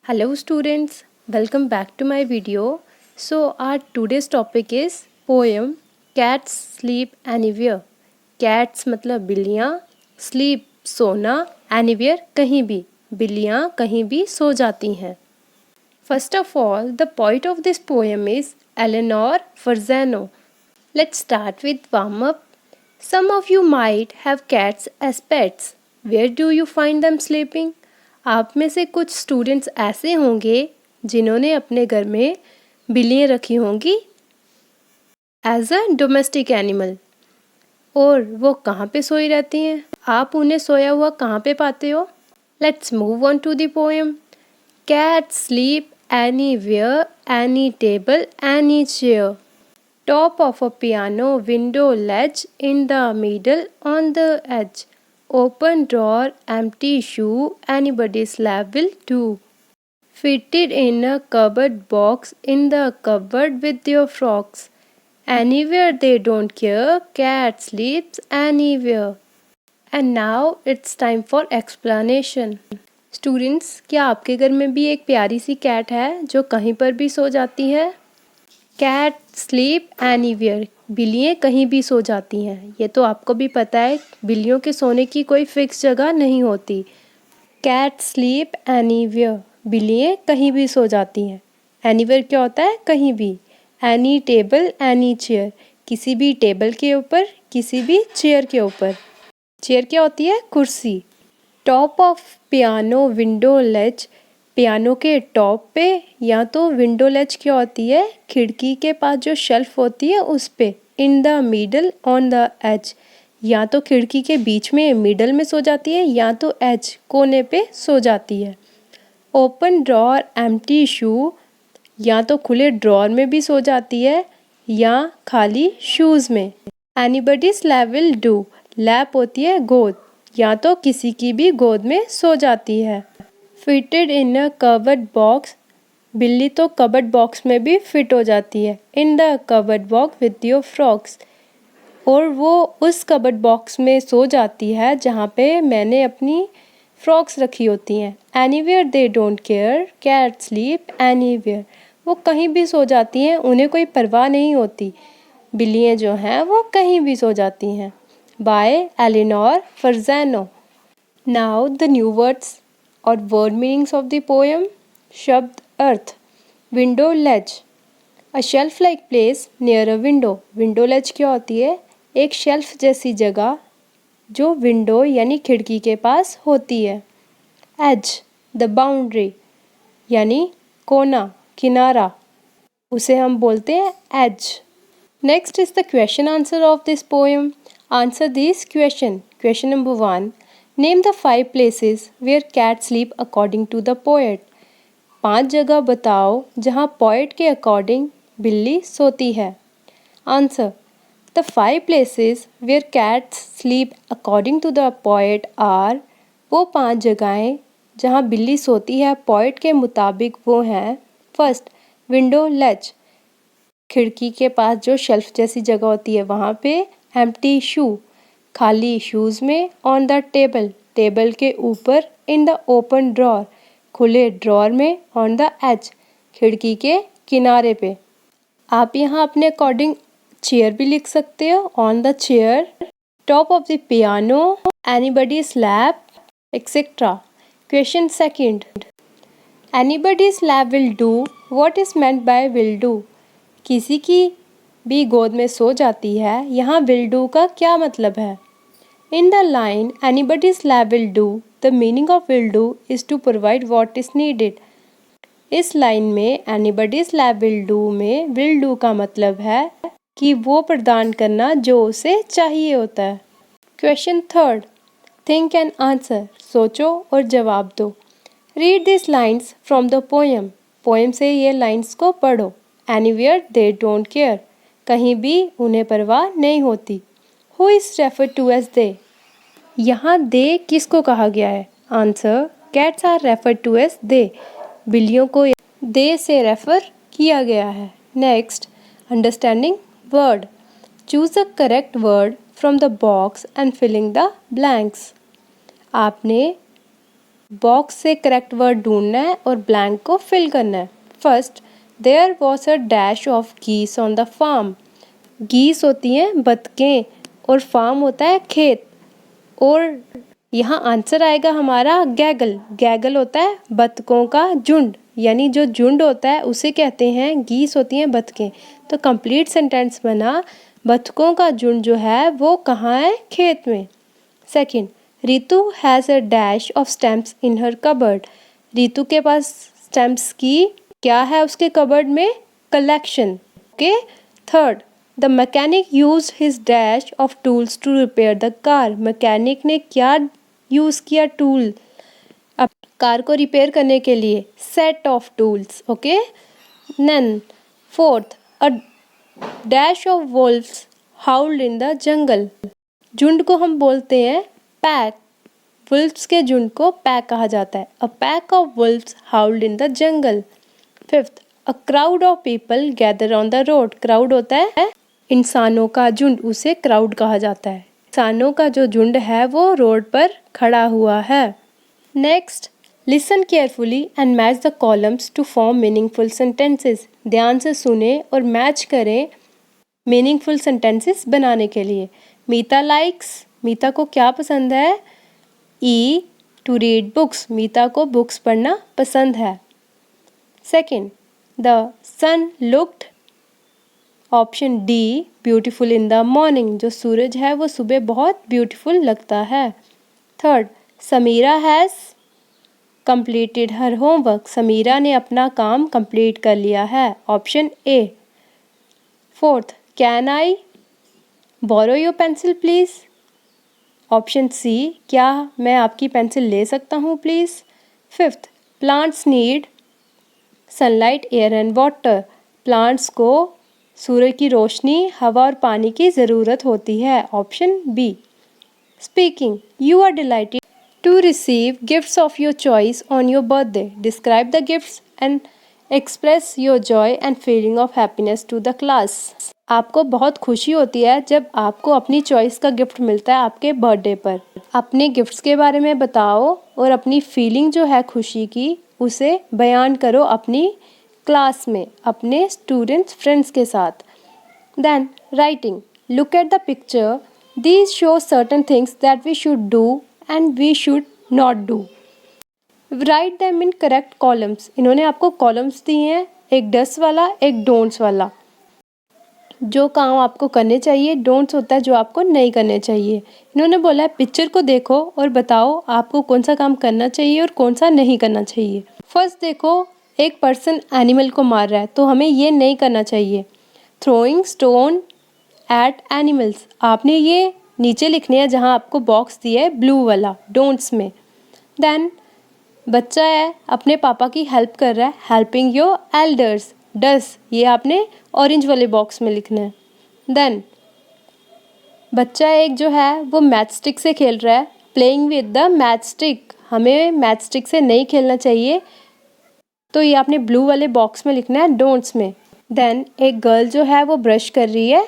Hello students, welcome back to my video. So our today's topic is poem Cats Sleep Anywhere. Cats मतलब बिल्लियाँ, sleep सोना, anywhere कहीं भी, बिल्लियाँ कहीं भी सो जाती हैं. First of all, the poet of this poem is Eleanor Farzano. Let's start with warm up. Some of you might have cats as pets. Where do you find them sleeping? आप में से कुछ स्टूडेंट्स ऐसे होंगे जिन्होंने अपने घर में बिल्लियाँ रखी होंगी एज अ डोमेस्टिक एनिमल. और वो कहाँ पे सोई रहती हैं? आप उन्हें सोया हुआ कहाँ पे पाते हो? Let's move on to the poem. Cats sleep anywhere, any table, any chair. Top of a piano window ledge, in the middle on the edge. Open drawer, empty shoe, anybody's lap will do. Fitted in a cupboard box, in the cupboard with your frocks. Anywhere they don't care, cat sleeps anywhere. And now it's time for explanation. Students, क्या आपके घर में भी एक प्यारी सी cat है जो कहीं पर भी सो जाती है? कैट स्लीप एनीवेयर, बिल्लियाँ कहीं भी सो जाती हैं. ये तो आपको भी पता है, बिल्लियों के सोने की कोई फिक्स जगह नहीं होती. कैट स्लीप एनीवेयर, बिल्लियाँ कहीं भी सो जाती हैं. एनीवेयर क्या होता है? कहीं भी. एनी टेबल एनी चेयर, किसी भी टेबल के ऊपर, किसी भी चेयर के ऊपर. चेयर क्या होती है? कुर्सी. Top of piano window ledge, piano के टॉप पे, या तो विंडो लेज क्या होती है? खिड़की के पास जो शेल्फ होती है उस पे. In the middle on the edge, या तो खिड़की के बीच में मिडल में सो जाती है या तो एज कोने पे सो जाती है. ओपन ड्रॉर एम्प्टी शू, या तो खुले ड्रॉर में भी सो जाती है या खाली शूज़ में. Anybody's lap will do, lap होती है गोद, या तो किसी की भी गोद में सो जाती है. Fitted in a covered box, बिल्ली तो कबर्ड बॉक्स में भी फिट हो जाती है. In the cupboard box with your frocks, और वो उस कबर्ड बॉक्स में सो जाती है जहाँ पे मैंने अपनी फ्रॉक्स रखी होती हैं. Anywhere they don't care, cat sleep anywhere, वो कहीं भी सो जाती हैं, उन्हें कोई परवाह नहीं होती. बिल्लियाँ जो हैं वो कहीं भी सो जाती हैं. By Elinor Farjeon. Now the new words और word meanings of the poem. शब्द अर्थ. Window ledge, a shelf like place near a window. Window ledge क्या होती है? एक शेल्फ जैसी जगह जो विंडो यानी खिड़की के पास होती है. एज, द बाउंड्री, यानी कोना, किनारा, उसे हम बोलते हैं edge. Next is the question answer of this poem. Answer this question. Question number 1. Name the 5 places where cat sleep according to the poet. 5 जगह बताओ जहाँ पोएट के अकॉर्डिंग बिल्ली सोती है. Answer. The 5 places where cats sleep according to the poet are, वो 5 जगहें जहाँ बिल्ली सोती है पोएट के मुताबिक वो हैं. फर्स्ट, विंडो लेज, खिड़की के पास जो शेल्फ जैसी जगह होती है वहाँ पे. एम्प्टी शू, खाली शूज़ में. ऑन द टेबल, टेबल के ऊपर. इन द ओपन ड्रॉर, खुले ड्रॉर में. ऑन द एज, खिड़की के किनारे पे. आप यहाँ अपने अकॉर्डिंग चेयर भी लिख सकते हो. On the chair. Top of the piano, anybody's lap, etcetera. Question second. Anybody's lap will do, what is meant by will do. किसी की भी गोद में सो जाती है, यहाँ विल डू का क्या मतलब है? In the line anybody's lap will do, the meaning of will do is to provide what is needed. इस लाइन में एनीबडीज लैप विल डू में विल डू का मतलब है कि वो प्रदान करना जो उसे चाहिए होता है. Question third. Think and answer, सोचो और जवाब दो. Read this lines from the poem. Poem से ये लाइन्स को पढ़ो. एनीवेयर दे डोंट केयर, कहीं भी उन्हें परवाह नहीं होती. Who is refer to as they, यहाँ दे किसको कहा गया है? Answer. Cats are refer to as they, बिल्लियों को दे से रेफर किया गया है. Next, understanding word. Choose the correct word from the box and filling the blanks. आपने बॉक्स से करेक्ट वर्ड ढूंढना है और ब्लैंक को फिल करना है। First, there was a dash of geese on the farm. Geese होती हैं बतखें और फार्म होता है खेत। और यहाँ आंसर आएगा हमारा गैगल। गैगल होता है बतखों का झुंड, यानी जो झुंड होता है उसे कहते हैं, गीस होती हैं बतखें। तो कंप्लीट सेंटेंस बना, बतखों का झुंड जो है वो कहाँ है? खेत में। Second, Ritu has a dash of stamps in her cupboard. Ritu के पास स्टैम्प्स की क्या है उसके कबर्ड में? Collection. Okay. Third, the mechanic use his dash of tools to repair the car. Mechanic ने क्या यूज़ किया टूल अब कार को रिपेयर करने के लिए? Set of tools. Okay. None. Fourth, a dash of wolves howled in the jungle. झुंड को हम बोलते हैं पैक। वुल्फ्स के झुंड को पैक कहा जाता है। A pack of wolfs howled in the jungle. Fifth, a crowd of people gather on the road. Crowd होता है इंसानों का झुंड, उसे क्राउड कहा जाता है। इंसानों का जो झुंड है वो रोड पर खड़ा हुआ है। Next, listen carefully and match the columns to form meaningful sentences. ध्यान से सुने और मैच करें मीनिंगफुल सेंटेंसेस बनाने के लिए। मीता लाइक्स, मीता को क्या पसंद है? E, to read books, Meeta को बुक्स पढ़ना पसंद है। Second, the sun looked, option D, beautiful in the morning, जो सूरज है वो सुबह बहुत ब्यूटीफुल लगता है। Third, Samira has completed her homework, Samira ने अपना काम कंप्लीट कर लिया है, option A. Fourth, can I borrow your pencil please, option C, क्या मैं आपकी पेंसिल ले सकता हूँ please. Fifth, plants need sunlight air and water, plants को सूरज की रोशनी, हवा और पानी की ज़रूरत होती है, option B. Speaking, you are delighted to receive gifts of your choice on your birthday, describe the gifts and express your joy and feeling of happiness to the class. आपको बहुत खुशी होती है जब आपको अपनी चॉइस का गिफ्ट मिलता है आपके बर्थडे पर। अपने गिफ्ट्स के बारे में बताओ और अपनी फीलिंग जो है खुशी की उसे बयान करो अपनी क्लास में, अपने स्टूडेंट्स फ्रेंड्स के साथ। Then writing, look at the picture, these show certain things that we should do and we should not do. Write them in correct columns, इन्होंने आपको कॉलम्स दिए हैं, एक डस वाला एक डोंट्स वाला। जो काम आपको करने चाहिए, डोंट्स होता है जो आपको नहीं करने चाहिए। इन्होंने बोला है पिक्चर को देखो और बताओ आपको कौन सा काम करना चाहिए और कौन सा नहीं करना चाहिए। फर्स्ट देखो, एक पर्सन एनिमल को मार रहा है तो हमें ये नहीं करना चाहिए। थ्रोइंग स्टोन एट एनिमल्स, आपने ये नीचे लिखने हैं जहाँ आपको बॉक्स दिया है ब्लू वाला, डोंट्स में। देन बच्चा है अपने पापा की हेल्प कर रहा है, हेल्पिंग योर एल्डर्स, डस, ये आपने ऑरेंज वाले बॉक्स में लिखना है। देन बच्चा एक जो है वो मैच स्टिक से खेल रहा है, playing with the match stick, हमें मैच स्टिक से नहीं खेलना चाहिए, तो ये आपने ब्लू वाले बॉक्स में लिखना है डोंट्स में। देन एक गर्ल जो है वो ब्रश कर रही है,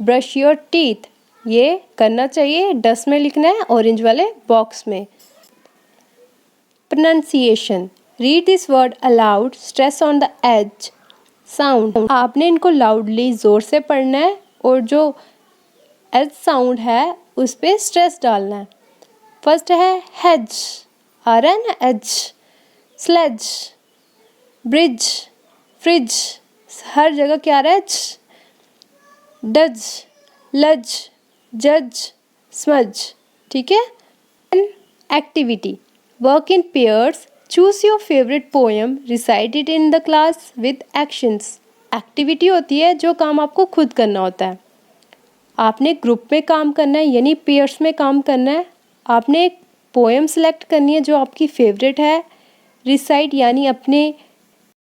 ब्रश योर टीथ, ये करना चाहिए, डस्ट में लिखना है ऑरेंज वाले बॉक्स में। Pronunciation, read this word aloud, stress on the edge sound, आपने इनको लाउडली ज़ोर से पढ़ना है और जो एज साउंड है उस पर स्ट्रेस डालना है। फर्स्ट है हेज, आ रहा है ना एज, स्लेज, ब्रिज, फ्रिज, हर जगह क्या आ रहा है? डज, लज, जज, स्मज, ठीक है। Activity, work in pairs, choose your favourite poem, recite it in the class with actions. Activity होती है जो काम आपको खुद करना होता है, आपने ग्रुप में काम करना है यानी पेयर्स में काम करना है। आपने एक पोएम सेलेक्ट करनी है जो आपकी फेवरेट है, रिसाइट यानी अपने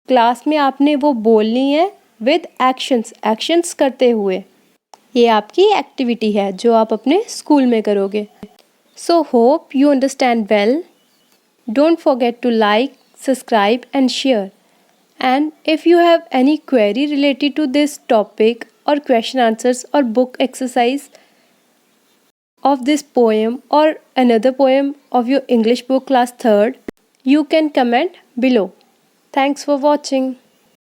क्लास में आपने वो बोलनी है विद एक्शंस, एक्शंस करते हुए। ये आपकी एक्टिविटी है जो आप अपने स्कूल में करोगे। So hope you understand well. Don't forget to like, subscribe and share. And if you have any query related to this topic or question answers or book exercise of this poem or another poem of your English book class 3rd, You can comment below. Thanks for watching.